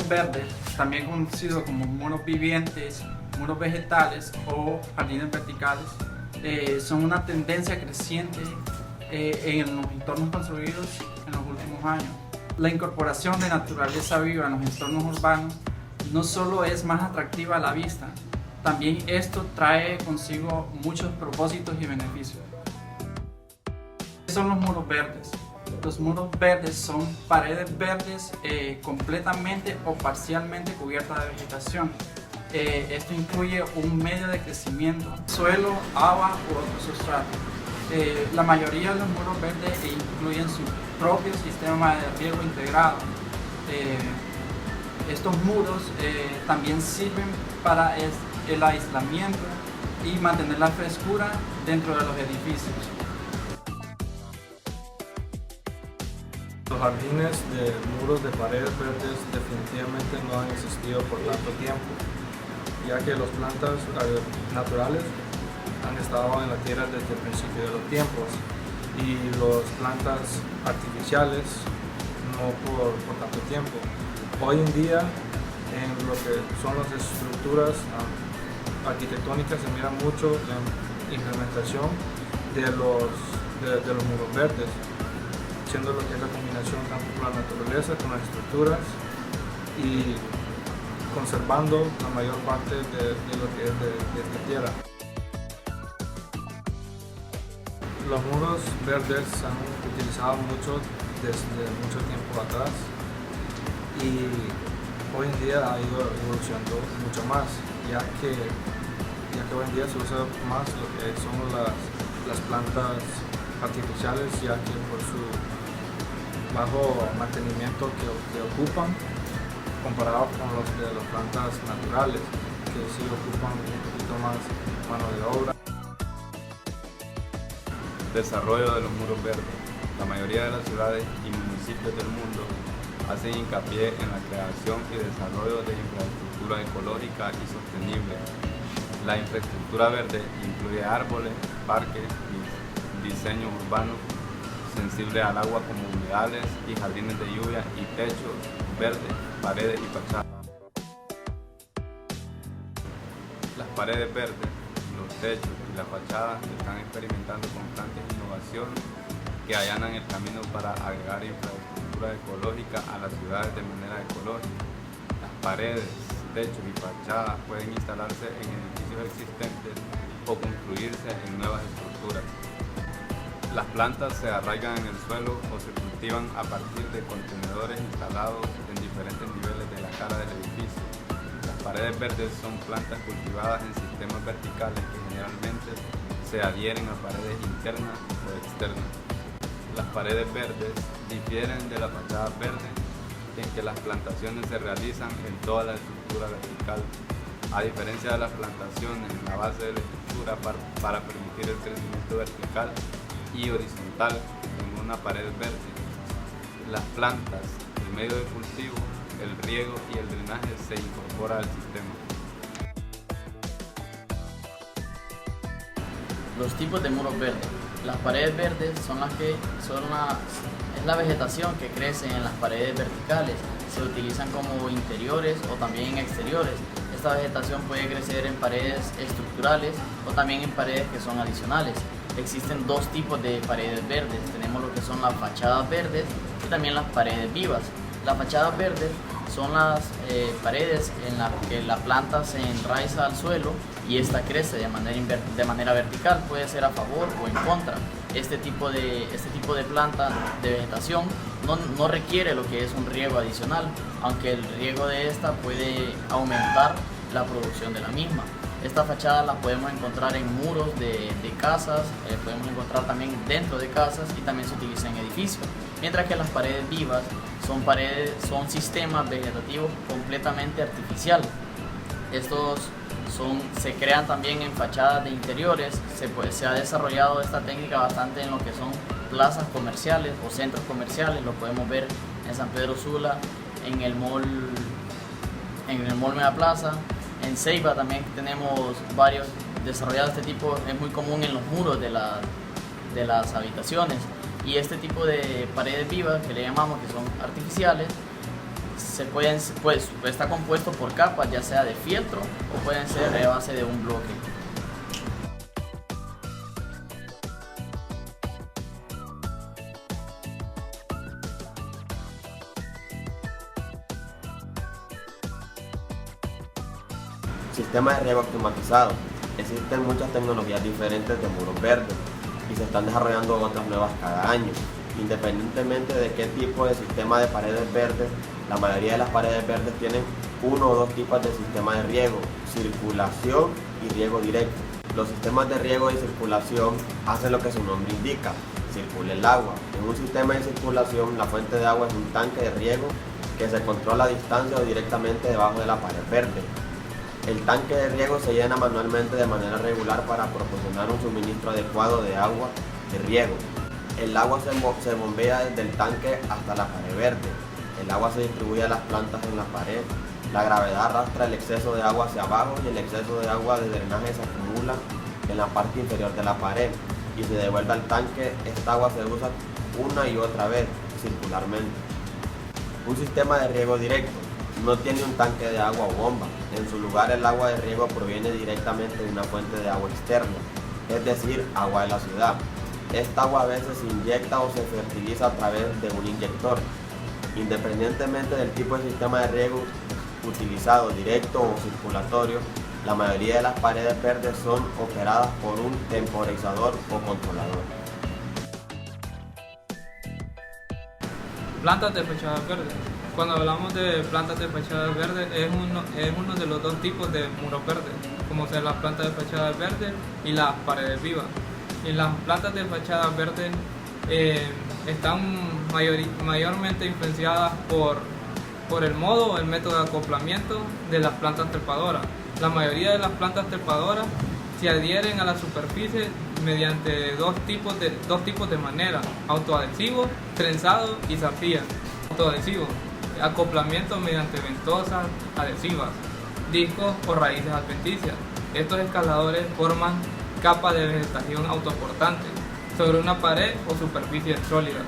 muros verdes, también conocidos como muros vivientes, muros vegetales o jardines verticales, son una tendencia creciente en los entornos construidos en los últimos años. La incorporación de naturaleza viva en los entornos urbanos no solo es más atractiva a la vista, también esto trae consigo muchos propósitos y beneficios. ¿Qué son los muros verdes? Los muros verdes son paredes verdes completamente o parcialmente cubiertas de vegetación. Esto incluye un medio de crecimiento, suelo, agua u otro sustrato. La mayoría de los muros verdes incluyen su propio sistema de riego integrado. Estos muros también sirven para el aislamiento y mantener la frescura dentro de los edificios. Los jardines de muros de paredes verdes definitivamente no han existido por tanto tiempo, ya que las plantas naturales han estado en la tierra desde el principio de los tiempos y las plantas artificiales no por tanto tiempo. Hoy en día, en lo que son las estructuras arquitectónicas, se mira mucho la implementación de los muros verdes, siendo lo que es la combinación tanto con la naturaleza, con las estructuras y conservando la mayor parte de lo que es de esta tierra. Los muros verdes se han utilizado mucho desde mucho tiempo atrás y hoy en día ha ido evolucionando mucho más, ya que hoy en día se usa más lo que son las plantas artificiales, ya que por su bajo mantenimiento que ocupan comparado con los de las plantas naturales, que sí ocupan un poquito más mano de obra. Desarrollo de los muros verdes. La mayoría de las ciudades y municipios del mundo hacen hincapié en la creación y desarrollo de infraestructura ecológica y sostenible. La infraestructura verde incluye árboles, parques, diseño urbano sensible al agua como humedales y jardines de lluvia y techos verdes, paredes y fachadas. Las paredes verdes, los techos y las fachadas están experimentando constantes innovaciones que allanan el camino para agregar infraestructura ecológica a las ciudades de manera ecológica. Las paredes, techos y fachadas pueden instalarse en edificios existentes o construirse en nuevas estructuras. Las plantas se arraigan en el suelo o se cultivan a partir de contenedores instalados en diferentes niveles de la cara del edificio. Las paredes verdes son plantas cultivadas en sistemas verticales que generalmente se adhieren a paredes internas o externas. Las paredes verdes difieren de las fachadas verdes en que las plantaciones se realizan en toda la estructura vertical, a diferencia de las plantaciones en la base de la estructura para permitir el crecimiento vertical y horizontal en una pared verde. Las plantas, el medio de cultivo, el riego y el drenaje se incorporan al sistema. Los tipos de muros verdes. Las paredes verdes es la vegetación que crece en las paredes verticales. Se utilizan como interiores o también en exteriores. Esta vegetación puede crecer en paredes estructurales o también en paredes que son adicionales. Existen dos tipos de paredes verdes. Tenemos lo que son las fachadas verdes y también las paredes vivas. Las fachadas verdes son las paredes en las que la planta se enraiza al suelo y esta crece de manera vertical, puede ser a favor o en contra. Este tipo de planta de vegetación no requiere lo que es un riego adicional, aunque el riego de esta puede aumentar la producción de la misma. Estas fachadas las podemos encontrar en muros de casas, podemos encontrar también dentro de casas y también se utiliza en edificios. Mientras que las paredes vivas son sistemas vegetativos completamente artificiales. Estos se crean también en fachadas de interiores. Se ha desarrollado esta técnica bastante en lo que son plazas comerciales o centros comerciales. Lo podemos ver en San Pedro Sula, en el mall Mega Plaza. En Ceiba también tenemos varios desarrollados de este tipo. Es muy común en los muros de las habitaciones. Y este tipo de paredes vivas, que le llamamos, que son artificiales, está compuesto por capas, ya sea de fieltro o pueden ser de base de un bloque. Sistema de riego automatizado. Existen muchas tecnologías diferentes de muros verdes y se están desarrollando otras nuevas cada año. Independientemente de qué tipo de sistema de paredes verdes, la mayoría de las paredes verdes tienen uno o dos tipos de sistema de riego: circulación y riego directo. Los sistemas de riego y circulación hacen lo que su nombre indica: circula el agua. En un sistema de circulación, la fuente de agua es un tanque de riego que se controla a distancia o directamente debajo de la pared verde. El tanque de riego se llena manualmente de manera regular para proporcionar un suministro adecuado de agua de riego. El agua se bombea desde el tanque hasta la pared verde. El agua se distribuye a las plantas en la pared. La gravedad arrastra el exceso de agua hacia abajo y el exceso de agua de drenaje se acumula en la parte inferior de la pared y se devuelve al tanque. Esta agua se usa una y otra vez circularmente. Un sistema de riego directo no tiene un tanque de agua o bomba. En su lugar, el agua de riego proviene directamente de una fuente de agua externa, es decir, agua de la ciudad. Esta agua a veces se inyecta o se fertiliza a través de un inyector. Independientemente del tipo de sistema de riego utilizado, directo o circulatorio, la mayoría de las paredes verdes son operadas por un temporizador o controlador. Plantas de fachada verde. Cuando hablamos de plantas de fachada verde es uno de los dos tipos de muros verdes, como son las plantas de fachada verde y las paredes vivas. Y las plantas de fachada verde están mayormente influenciadas por el modo o el método de acoplamiento de las plantas trepadoras. La mayoría de las plantas trepadoras se adhieren a la superficie mediante dos tipos de manera: autoadhesivo, trenzado y zarcilla. Autoadhesivo: acoplamiento mediante ventosas adhesivas, discos o raíces adventicias. Estos escaladores forman capas de vegetación autoportante sobre una pared o superficie sólida.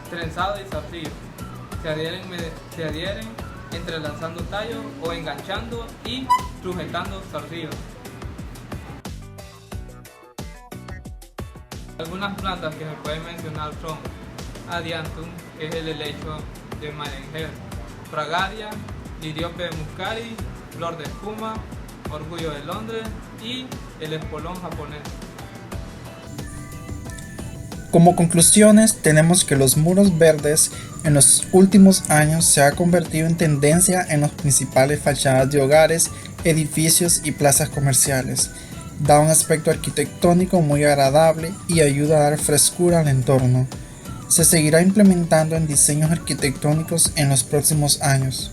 Trenzado y zarcillo: se adhieren entrelazando tallos o enganchando y sujetando zarcillos. Algunas plantas que se pueden mencionar son Adiantum, que es el helecho de Maidenhead, Fragaria, Liriope muscari, Flor de espuma, Orgullo de Londres y el espolón japonés. Como conclusiones, tenemos que los muros verdes en los últimos años se ha convertido en tendencia en las principales fachadas de hogares, edificios y plazas comerciales. Da un aspecto arquitectónico muy agradable y ayuda a dar frescura al entorno. Se seguirá implementando en diseños arquitectónicos en los próximos años.